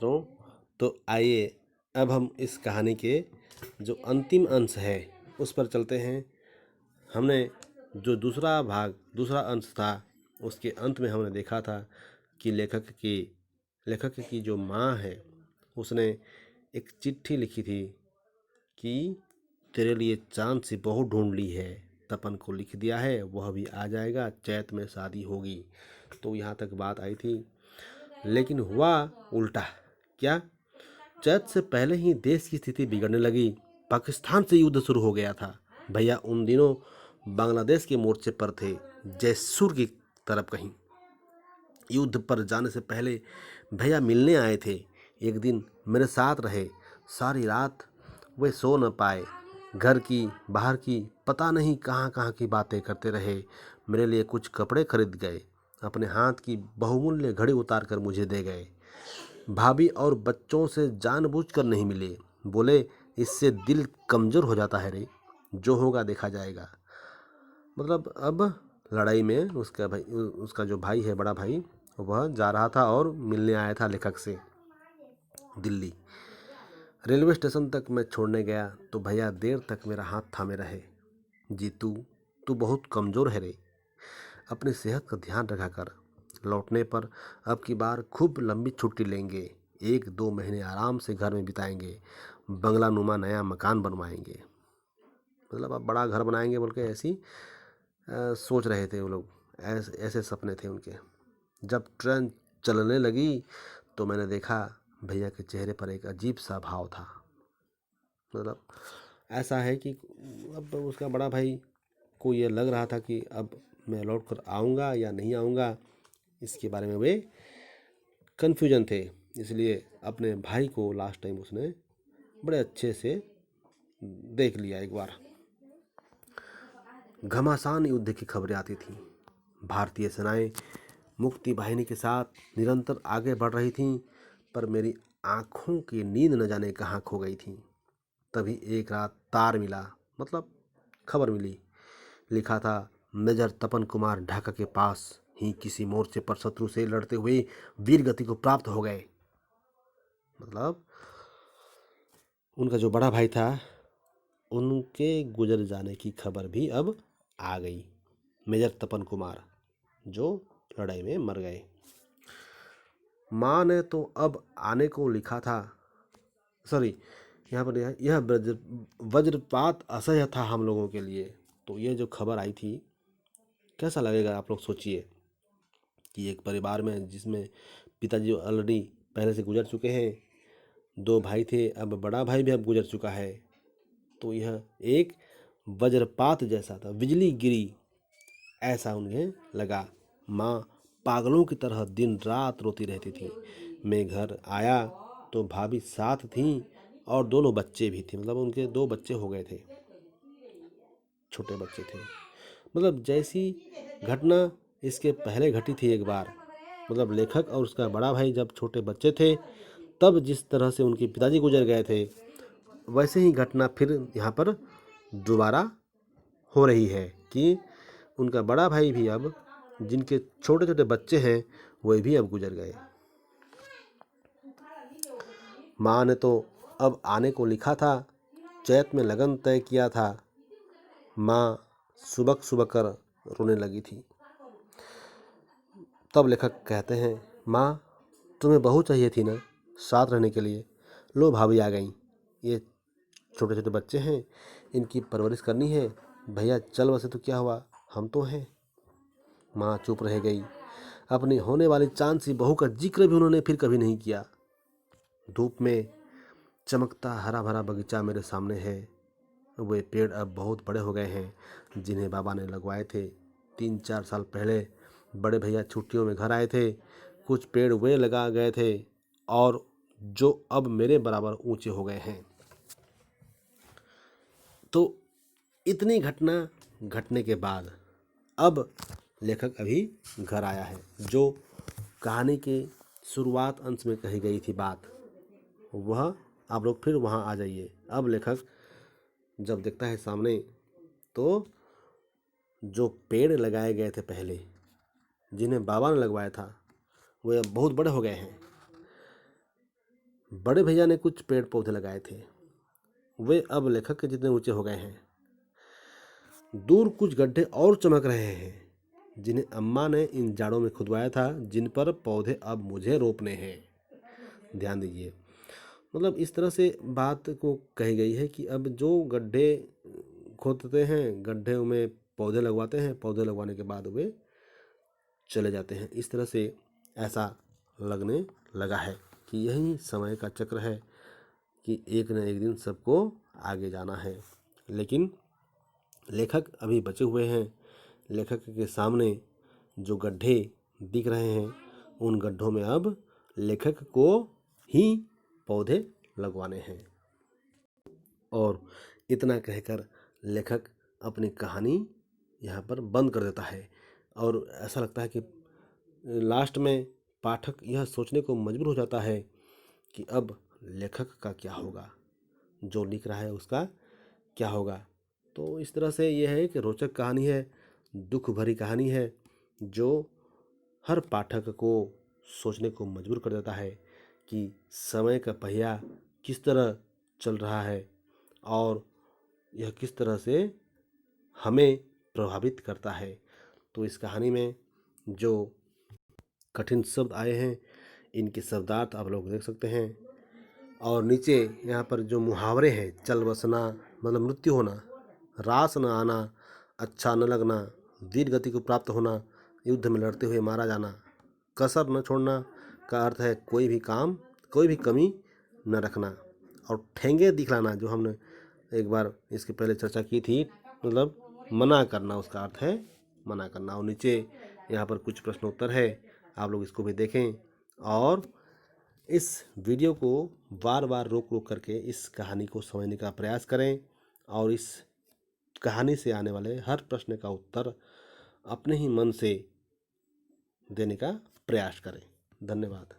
मित्रों, तो आइए अब हम इस कहानी के जो अंतिम अंश है उस पर चलते हैं। हमने जो दूसरा अंश था, उसके अंत में हमने देखा था कि लेखक की जो माँ है उसने एक चिट्ठी लिखी थी कि तेरे लिए चांद से बहू ढूंढ ली है। तपन को लिख दिया है, वह भी आ जाएगा, चैत में शादी होगी। तो यहाँ तक बात आई थी, लेकिन हुआ उल्टा। क्या? चैत से पहले ही देश की स्थिति बिगड़ने लगी। पाकिस्तान से युद्ध शुरू हो गया था। भैया उन दिनों बांग्लादेश के मोर्चे पर थे, जैसुर की तरफ कहीं। युद्ध पर जाने से पहले भैया मिलने आए थे। एक दिन मेरे साथ रहे। सारी रात वे सो न पाए। घर की, बाहर की, पता नहीं कहाँ कहाँ की बातें करते रहे। मेरे लिए कुछ कपड़े खरीद गए। अपने हाथ की बहुमूल्य घड़ी उतार कर मुझे दे गए। भाभी और बच्चों से जानबूझकर नहीं मिले। बोले, इससे दिल कमज़ोर हो जाता है रे, जो होगा देखा जाएगा। मतलब अब लड़ाई में उसका जो भाई है, बड़ा भाई, वह जा रहा था और मिलने आया था लेखक से दिल्ली। रेलवे स्टेशन तक मैं छोड़ने गया तो भैया देर तक मेरा हाथ थामे रहे। जीतू, तू बहुत कमज़ोर है रे, अपनी सेहत का ध्यान रखा कर। लौटने पर अब की बार खूब लंबी छुट्टी लेंगे। 1-2 महीने आराम से घर में बिताएंगे। बंगला नुमा नया मकान बनवाएंगे। मतलब अब बड़ा घर बनाएंगे बोल के ऐसी सोच रहे थे वो लोग। ऐसे सपने थे उनके। जब ट्रेन चलने लगी तो मैंने देखा भैया के चेहरे पर एक अजीब सा भाव था। मतलब ऐसा है कि अब उसका बड़ा भाई को ये लग रहा था कि अब मैं लौट कर आऊँगा या नहीं आऊँगा, इसके बारे में वे कन्फ्यूजन थे। इसलिए अपने भाई को लास्ट टाइम उसने बड़े अच्छे से देख लिया एक बार। घमासान युद्ध की खबरें आती थीं। भारतीय सेनाएं मुक्ति वाहिनी के साथ निरंतर आगे बढ़ रही थीं, पर मेरी आँखों की नींद न जाने कहाँ खो गई थी। तभी एक रात तार मिला, मतलब खबर मिली। लिखा था, मेजर तपन कुमार ढाका के पास ही किसी मोर्चे पर शत्रु से लड़ते हुए वीर गति को प्राप्त हो गए। मतलब उनका जो बड़ा भाई था, उनके गुजर जाने की खबर भी अब आ गई। मेजर तपन कुमार जो लड़ाई में मर गए। माँ ने तो अब आने को लिखा था। सॉरी, यहाँ पर यह वज्रपात असह्य था हम लोगों के लिए। तो ये जो खबर आई थी, कैसा लगेगा आप लोग सोचिए कि एक परिवार में जिसमें पिताजी ऑलरेडी पहले से गुजर चुके हैं, 2 भाई थे, अब बड़ा भाई भी अब गुजर चुका है। तो यह एक वज्रपात जैसा था, बिजली गिरी ऐसा उन्हें लगा। माँ पागलों की तरह दिन रात रोती रहती थी। मैं घर आया तो भाभी साथ थीं और दोनों बच्चे भी थे। मतलब उनके 2 बच्चे हो गए थे, छोटे बच्चे थे। मतलब जैसी घटना इसके पहले घटी थी एक बार। मतलब लेखक और उसका बड़ा भाई जब छोटे बच्चे थे, तब जिस तरह से उनके पिताजी गुजर गए थे, वैसे ही घटना फिर यहाँ पर दोबारा हो रही है कि उनका बड़ा भाई भी अब, जिनके छोटे छोटे बच्चे हैं, वे भी अब गुजर गए। माँ ने तो अब आने को लिखा था, चैत में लगन तय किया था। माँ सुबक सुबक कर रोने लगी थी। तब लेखक कहते हैं, माँ तुम्हें बहू चाहिए थी ना साथ रहने के लिए। लो भाभी आ गई। ये छोटे छोटे बच्चे हैं, इनकी परवरिश करनी है। भैया चल बसे तो क्या हुआ, हम तो हैं। माँ चुप रह गई। अपनी होने वाली चांद सी बहू का जिक्र भी उन्होंने फिर कभी नहीं किया। धूप में चमकता हरा भरा बगीचा मेरे सामने है। वे पेड़ अब बहुत बड़े हो गए हैं, जिन्हें बाबा ने लगवाए थे 3-4 साल पहले। बड़े भैया छुट्टियों में घर आए थे। कुछ पेड़ वे लगा गए थे और जो अब मेरे बराबर ऊंचे हो गए हैं। तो इतनी घटना घटने के बाद अब लेखक अभी घर आया है। जो कहानी के शुरुआत अंश में कही गई थी बात, वह आप लोग फिर वहाँ आ जाइए। अब लेखक जब देखता है सामने, तो जो पेड़ लगाए गए थे पहले, जिन्हें बाबा ने लगवाया था, वे अब बहुत बड़े हो गए हैं। बड़े भैया ने कुछ पेड़ पौधे लगाए थे, वे अब लेखक के जितने ऊंचे हो गए हैं। दूर कुछ गड्ढे और चमक रहे हैं, जिन्हें अम्मा ने इन जाड़ों में खुदवाया था, जिन पर पौधे अब मुझे रोपने हैं। ध्यान दीजिए, मतलब इस तरह से बात को कही गई है कि अब जो गड्ढे खोदते हैं, गड्ढे में पौधे लगवाते हैं, पौधे लगवाने के बाद वे चले जाते हैं। इस तरह से ऐसा लगने लगा है कि यही समय का चक्र है कि एक न एक दिन सबको आगे जाना है। लेकिन लेखक अभी बचे हुए हैं। लेखक के सामने जो गड्ढे दिख रहे हैं, उन गड्ढों में अब लेखक को ही पौधे लगवाने हैं। और इतना कहकर लेखक अपनी कहानी यहाँ पर बंद कर देता है। और ऐसा लगता है कि लास्ट में पाठक यह सोचने को मजबूर हो जाता है कि अब लेखक का क्या होगा, जो लिख रहा है उसका क्या होगा। तो इस तरह से यह है कि रोचक कहानी है, दुख भरी कहानी है, जो हर पाठक को सोचने को मजबूर कर देता है कि समय का पहिया किस तरह चल रहा है और यह किस तरह से हमें प्रभावित करता है। तो इस कहानी में जो कठिन शब्द आए हैं, इनके शब्दार्थ आप लोग देख सकते हैं। और नीचे यहाँ पर जो मुहावरे हैं, चल बसना मतलब मृत्यु होना, रास न आना, अच्छा न लगना, दीर्घ गति को प्राप्त होना, युद्ध में लड़ते हुए मारा जाना, कसर न छोड़ना का अर्थ है कोई भी काम, कोई भी कमी न रखना। और ठेंगे दिखलाना, जो हमने एक बार इसके पहले चर्चा की थी, मतलब मना करना, उसका अर्थ है मना करना। और नीचे यहाँ पर कुछ प्रश्न उत्तर है, आप लोग इसको भी देखें और इस वीडियो को बार बार रोक रोक करके इस कहानी को समझने का प्रयास करें और इस कहानी से आने वाले हर प्रश्न का उत्तर अपने ही मन से देने का प्रयास करें। धन्यवाद।